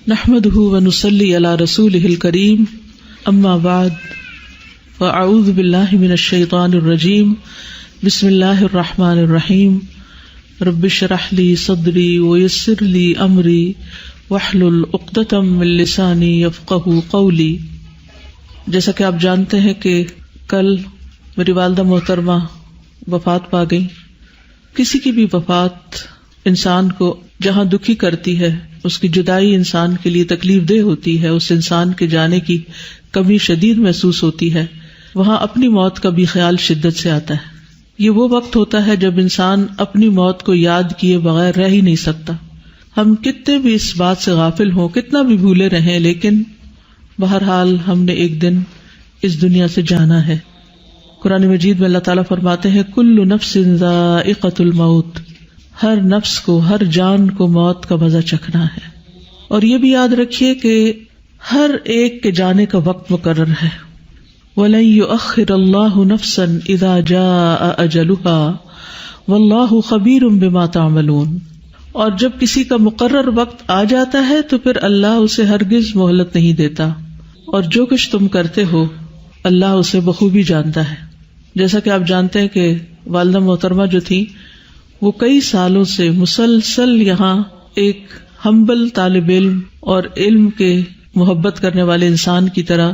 نحمده ونصلي على رسوله الكريم اما بعد فاعوذ بالله من الشيطان الرجيم بسم الله الرحمن الرحيم رب اشرح لي صدري ويسر لي امري واحلل عقدة من لساني يفقهوا قولي۔ جیسا کہ آپ جانتے ہیں کہ کل میری والدہ محترمہ وفات پا گئی۔ کسی کی بھی وفات انسان کو جہاں دکھی کرتی ہے، اس کی جدائی انسان کے لیے تکلیف دہ ہوتی ہے، اس انسان کے جانے کی کمی شدید محسوس ہوتی ہے، وہاں اپنی موت کا بھی خیال شدت سے آتا ہے۔ یہ وہ وقت ہوتا ہے جب انسان اپنی موت کو یاد کیے بغیر رہ ہی نہیں سکتا۔ ہم کتنے بھی اس بات سے غافل ہوں، کتنا بھی بھولے رہیں، لیکن بہرحال ہم نے ایک دن اس دنیا سے جانا ہے۔ قرآن مجید میں اللہ تعالیٰ فرماتے ہیں کل نفس ذائقۃ الموت، ہر نفس کو، ہر جان کو موت کا مزہ چکھنا ہے۔ اور یہ بھی یاد رکھیے کہ ہر ایک کے جانے کا وقت مقرر ہے۔ وَلَن يُؤَخِّرَ اللَّهُ نَفْسًا إِذَا جَاءَ أَجَلُهَا وَاللَّهُ خَبِيرٌ بِمَا تَعْمَلُونَ۔ اور جب کسی کا مقرر وقت آ جاتا ہے تو پھر اللہ اسے ہرگز مہلت نہیں دیتا، اور جو کچھ تم کرتے ہو اللہ اسے بخوبی جانتا ہے۔ جیسا کہ آپ جانتے ہیں کہ والدہ محترمہ جو تھی وہ کئی سالوں سے مسلسل یہاں ایک ہمبل طالب علم اور علم کے محبت کرنے والے انسان کی طرح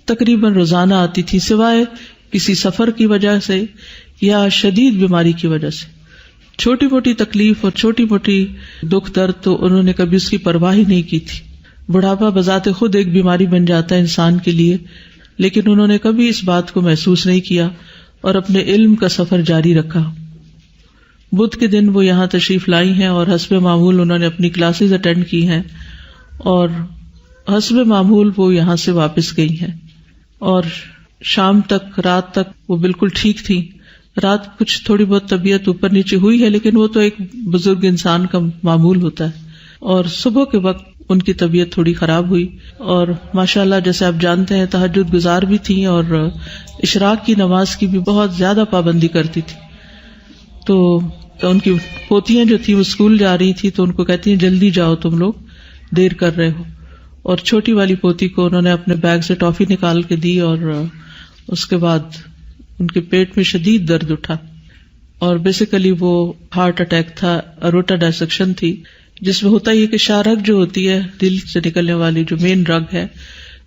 تقریباً روزانہ آتی تھی، سوائے کسی سفر کی وجہ سے یا شدید بیماری کی وجہ سے۔ چھوٹی موٹی تکلیف اور چھوٹی موٹی دکھ درد تو انہوں نے کبھی اس کی پرواہ ہی نہیں کی تھی۔ بڑھاپا بذات خود ایک بیماری بن جاتا ہے انسان کے لیے، لیکن انہوں نے کبھی اس بات کو محسوس نہیں کیا اور اپنے علم کا سفر جاری رکھا۔ بدھ کے دن وہ یہاں تشریف لائی ہیں اور حسب معمول انہوں نے اپنی کلاسز اٹینڈ کی ہیں، اور حسب معمول وہ یہاں سے واپس گئی ہیں، اور شام تک، رات تک وہ بالکل ٹھیک تھی۔ رات کچھ تھوڑی بہت طبیعت اوپر نیچے ہوئی ہے، لیکن وہ تو ایک بزرگ انسان کا معمول ہوتا ہے۔ اور صبح کے وقت ان کی طبیعت تھوڑی خراب ہوئی، اور ماشاءاللہ جیسے آپ جانتے ہیں تہجد گزار بھی تھیں اور اشراق کی نماز کی بھی بہت زیادہ پابندی کرتی تھی۔ تو ان کی پوتیاں جو تھی وہ اسکول جا رہی تھی تو ان کو کہتی ہیں جلدی جاؤ، تم لوگ دیر کر رہے ہو۔ اور چھوٹی والی پوتی کو انہوں نے اپنے بیگ سے ٹافی نکال کے دی، اور اس کے بعد ان کے پیٹ میں شدید درد اٹھا، اور بیسیکلی وہ ہارٹ اٹیک تھا، اروٹا ڈائسیکشن تھی، جس میں ہوتا یہ کہ شاہ رگ جو ہوتی ہے دل سے نکلنے والی جو مین رگ ہے،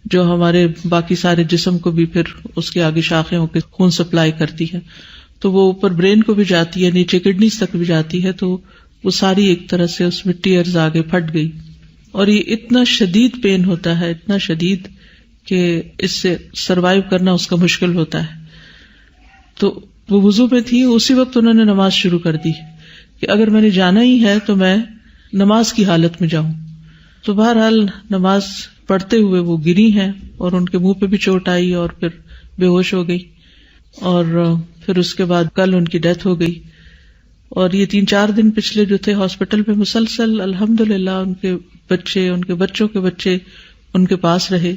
جو ہمارے باقی سارے جسم کو بھی پھر اس کے آگے شاخیں ہو کے خون سپلائی کرتی ہے، تو وہ اوپر برین کو بھی جاتی ہے، نیچے کڈنیز تک بھی جاتی ہے، تو وہ ساری ایک طرح سے اس میں ٹیئرز آگے پھٹ گئی، اور یہ اتنا شدید پین ہوتا ہے، اتنا شدید کہ اس سے سروائیو کرنا اس کا مشکل ہوتا ہے۔ تو وہ وضو میں تھی، اسی وقت انہوں نے نماز شروع کر دی کہ اگر میں نے جانا ہی ہے تو میں نماز کی حالت میں جاؤں۔ تو بہرحال نماز پڑھتے ہوئے وہ گری ہیں، اور ان کے منہ پہ بھی چوٹ آئی اور پھر بے ہوش ہو گئی، اور پھر اس کے بعد کل ان کی ڈیتھ ہو گئی۔ اور یہ 3-4 دن پچھلے جو تھے ہاسپٹل میں مسلسل الحمدللہ ان کے بچے، ان کے بچوں کے بچے ان کے پاس رہے۔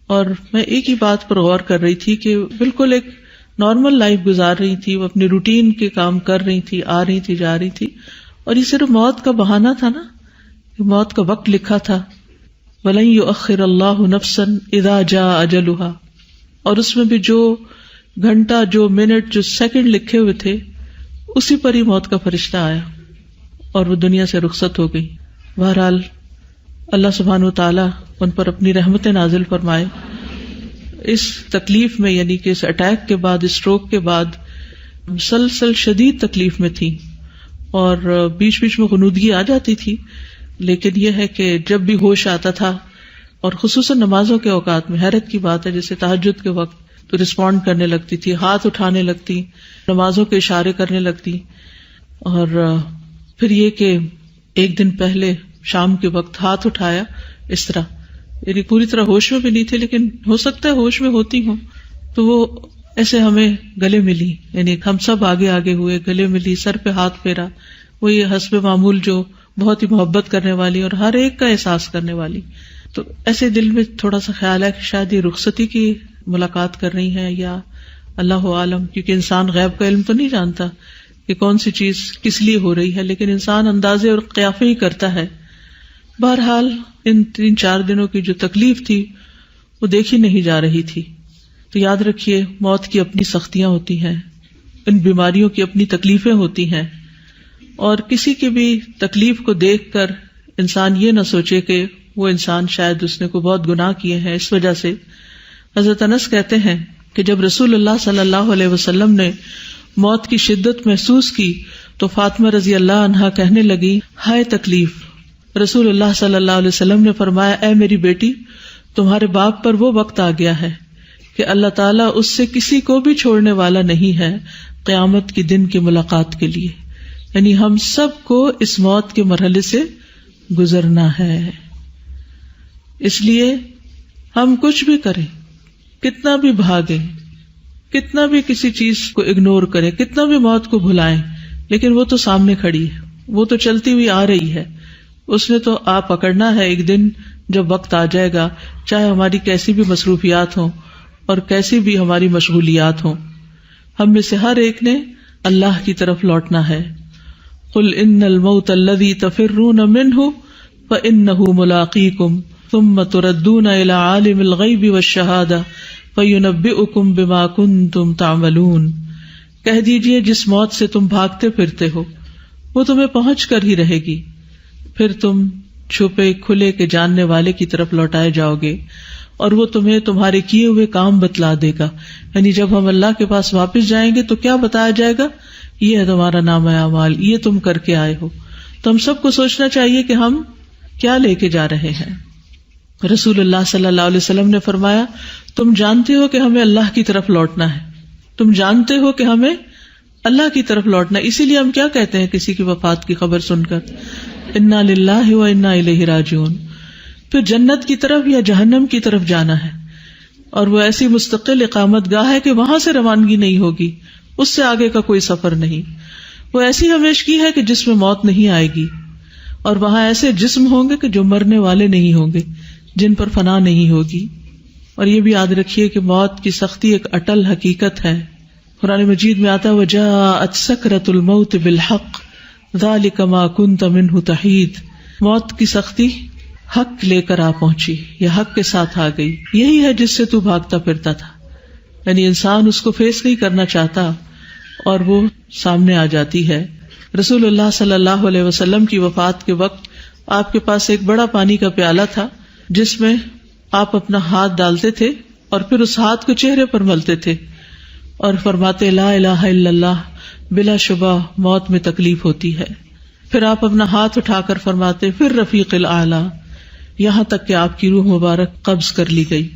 اور میں ایک ہی بات پر غور کر رہی تھی کہ بالکل ایک نارمل لائف گزار رہی تھی، وہ اپنی روٹین کے کام کر رہی تھی، آ رہی تھی، جا رہی تھی، اور یہ صرف موت کا بہانہ تھا نا، موت کا وقت لکھا تھا وَلَن يُؤَخِّرَ اللَّهُ نَفْسًا إِذَا جَاءَ أَجَلُهَا، اور اس میں بھی جو گھنٹہ، جو منٹ، جو سیکنڈ لکھے ہوئے تھے اسی پر ہی موت کا فرشتہ آیا اور وہ دنیا سے رخصت ہو گئی۔ بہرحال اللہ سبحانہ وتعالی ان پر اپنی رحمتیں نازل فرمائے۔ اس تکلیف میں، یعنی کہ اس اٹیک کے بعد، اسٹروک کے بعد مسلسل شدید تکلیف میں تھی، اور بیچ بیچ میں غنودگی آ جاتی تھی، لیکن یہ ہے کہ جب بھی ہوش آتا تھا، اور خصوصاً نمازوں کے اوقات میں، حیرت کی بات ہے جیسے تہجد کے وقت تو رسپونڈ کرنے لگتی تھی، ہاتھ اٹھانے لگتی، نمازوں کے اشارے کرنے لگتی، اور پھر یہ کہ ایک دن پہلے شام کے وقت ہاتھ اٹھایا اس طرح، یعنی پوری طرح ہوش میں بھی نہیں تھے، لیکن ہو سکتا ہے ہوش میں ہوتی ہوں، تو وہ ایسے ہمیں گلے ملی، یعنی ہم سب آگے آگے ہوئے، گلے ملی، سر پہ ہاتھ پھیرا، وہ یہ حسب معمول جو بہت ہی محبت کرنے والی اور ہر ایک کا احساس کرنے والی۔ تو ایسے دل میں تھوڑا سا خیال ہے کہ شاید یہ رخصتی کی ملاقات کر رہی ہیں، یا اللہ عالم، کیونکہ انسان غیب کا علم تو نہیں جانتا کہ کون سی چیز کس لیے ہو رہی ہے، لیکن انسان اندازے اور قیافے ہی کرتا ہے۔ بہرحال ان 3-4 دنوں کی جو تکلیف تھی وہ دیکھی نہیں جا رہی تھی. تو یاد رکھیے موت کی اپنی سختیاں ہوتی ہیں، ان بیماریوں کی اپنی تکلیفیں ہوتی ہیں، اور کسی کی بھی تکلیف کو دیکھ کر انسان یہ نہ سوچے کہ وہ انسان شاید اس نے کوئی بہت گناہ کیے ہیں اس وجہ سے. حضرت انس کہتے ہیں کہ جب رسول اللہ صلی اللہ علیہ وسلم نے موت کی شدت محسوس کی تو فاطمہ رضی اللہ عنہا کہنے لگی، ہائے تکلیف. رسول اللہ صلی اللہ علیہ وسلم نے فرمایا، اے میری بیٹی، تمہارے باپ پر وہ وقت آ گیا ہے کہ اللہ تعالیٰ اس سے کسی کو بھی چھوڑنے والا نہیں ہے قیامت کے دن کی ملاقات کے لیے. یعنی ہم سب کو اس موت کے مرحلے سے گزرنا ہے. اس لیے ہم کچھ بھی کریں، کتنا بھی بھاگیں، کتنا بھی کسی چیز کو اگنور کریں، کتنا بھی موت کو بھلائیں، لیکن وہ تو سامنے کھڑی ہے، وہ تو چلتی ہوئی آ رہی ہے. اس نے تو آپ پکڑنا ہے. ایک دن جب وقت آ جائے گا، چاہے ہماری کیسی بھی مصروفیات ہوں اور کیسی بھی ہماری مشغولیات ہوں، ہم میں سے ہر ایک نے اللہ کی طرف لوٹنا ہے. قل ان الموت الذی تفرون منہ فانہ ملاقیکم ثم تردون الی عالم الغیب والشہادہ فینبئکم بما کنتم تعملون. کہہ دیجئے جس موت سے تم بھاگتے پھرتے ہو وہ تمہیں پہنچ کر ہی رہے گی، پھر تم چھپے کھلے کے جاننے والے کی طرف لوٹائے جاؤ گے اور وہ تمہیں تمہارے کیے ہوئے کام بتلا دے گا. یعنی جب ہم اللہ کے پاس واپس جائیں گے تو کیا بتایا جائے گا؟ یہ ہے تمہارا نامہ اعمال، یہ تم کر کے آئے ہو. تو ہم سب کو سوچنا چاہیے کہ ہم کیا لے کے جا رہے ہیں. رسول اللہ صلی اللہ علیہ وسلم نے فرمایا، تم جانتے ہو کہ ہمیں اللہ کی طرف لوٹنا ہے، تم جانتے ہو کہ ہمیں اللہ کی طرف لوٹنا ہے. اسی لیے ہم کیا کہتے ہیں کسی کی وفات کی خبر سن کر؟ انا للہ و انا الیہ راجعون. پھر جنت کی طرف یا جہنم کی طرف جانا ہے، اور وہ ایسی مستقل اقامت گاہ ہے کہ وہاں سے روانگی نہیں ہوگی، اس سے آگے کا کوئی سفر نہیں. وہ ایسی ہمیشگی ہے کہ جس میں موت نہیں آئے گی، اور وہاں ایسے جسم ہوں گے کہ جو مرنے والے نہیں ہوں گے، جن پر فنا نہیں ہوگی. اور یہ بھی یاد رکھیے کہ موت کی سختی ایک اٹل حقیقت ہے. قرآن مجید میں آتا ہے وَجَاءَتْ سَكْرَةُ الْمَوْتِ بِالْحَقِّ ذَلِكَ مَا كُنْتَ مِنْهُ تَحِيدُ. موت کی سختی حق لے کر آ پہنچی، یا حق کے ساتھ آ گئی. یہی ہے جس سے تو بھاگتا پھرتا تھا. یعنی انسان اس کو فیس نہیں کرنا چاہتا اور وہ سامنے آ جاتی ہے. رسول اللہ صلی اللہ علیہ وسلم کی وفات کے وقت آپ کے پاس ایک بڑا پانی کا پیالہ تھا جس میں آپ اپنا ہاتھ ڈالتے تھے اور پھر اس ہاتھ کو چہرے پر ملتے تھے اور فرماتے لا الہ الا اللہ، بلا شبہ موت میں تکلیف ہوتی ہے. پھر آپ اپنا ہاتھ اٹھا کر فرماتے پھر رفیق الاعلی، یہاں تک کہ آپ کی روح مبارک قبض کر لی گئی.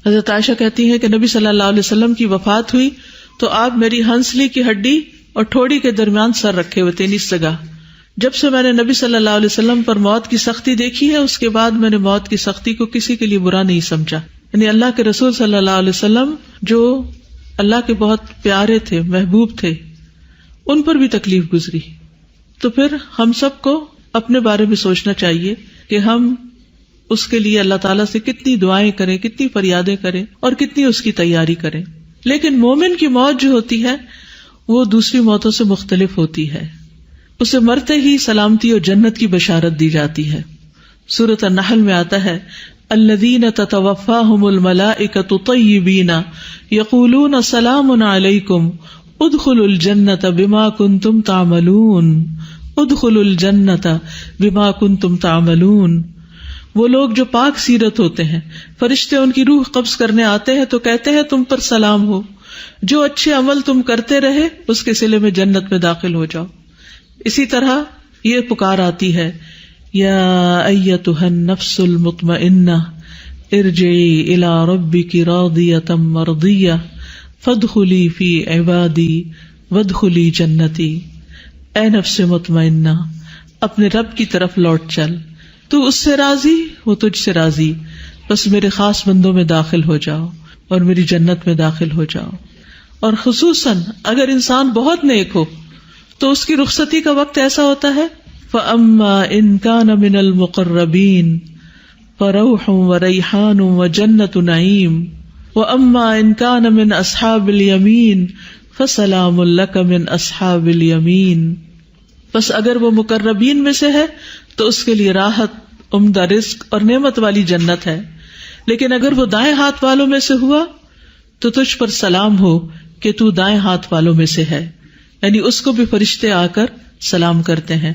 حضرت عائشہ کہتی ہیں کہ نبی صلی اللہ علیہ وسلم کی وفات ہوئی تو آپ میری ہنسلی کی ہڈی اور ٹھوڑی کے درمیان سر رکھے ہوئے تھے نس جگہ. جب سے میں نے نبی صلی اللہ علیہ وسلم پر موت کی سختی دیکھی ہے، اس کے بعد میں نے موت کی سختی کو کسی کے لیے برا نہیں سمجھا. یعنی اللہ کے رسول صلی اللہ علیہ وسلم جو اللہ کے بہت پیارے تھے، محبوب تھے، ان پر بھی تکلیف گزری. تو پھر ہم سب کو اپنے بارے میں سوچنا چاہیے کہ ہم اس کے لیے اللہ تعالیٰ سے کتنی دعائیں کریں، کتنی فریادیں کریں اور کتنی اس کی تیاری کریں. لیکن مومن کی موت جو ہوتی ہے وہ دوسری موتوں سے مختلف ہوتی ہے. اسے مرتے ہی سلامتی اور جنت کی بشارت دی جاتی ہے. سورۃ النحل میں آتا ہے الذین تتوفاہم الملائکۃ طیبین یقولون سلام علیکم ادخلوا الجنۃ بما کنتم تعملون ادخلوا الجنۃ بما کنتم تعملون. وہ لوگ جو پاک سیرت ہوتے ہیں، فرشتے ان کی روح قبض کرنے آتے ہیں تو کہتے ہیں تم پر سلام ہو، جو اچھے عمل تم کرتے رہے اس کے صلے میں جنت میں داخل ہو جاؤ. اسی طرح یہ پکار آتی ہے یا ایتھا النفس المطمئنہ ارجعی الی ربک راضیۃ مرضیہ فادخلی فی عبادی وادخلی جنتی. اے نفس مطمئنہ، اپنے رب کی طرف لوٹ چل، تو اس سے راضی، وہ تجھ سے راضی، بس میرے خاص بندوں میں داخل ہو جاؤ اور میری جنت میں داخل ہو جاؤ. اور خصوصاً اگر انسان بہت نیک ہو تو اس کی رخصتی کا وقت ایسا ہوتا ہے فَأَمَّا إِن كَانَ مِنَ الْمُقَرَّبِينَ فَرَوْحٌ وَرَيْحَانٌ وَجَنَّةُ نَعِيمٍ وَأَمَّا إِن كَانَ مِنْ أَصْحَابِ الْيَمِينِ فَسَلَامٌ لَكَ مِنْ أَصْحَابِ الْيَمِينِ. بس اگر وہ مقربین میں سے ہے تو اس کے لیے راحت عمدہ رزق اور نعمت والی جنت ہے، لیکن اگر وہ دائیں ہاتھ والوں میں سے ہوا تو تجھ پر سلام ہو کہ تو دائیں ہاتھ والوں میں سے ہے، یعنی اس کو بھی فرشتے آ کر سلام کرتے ہیں۔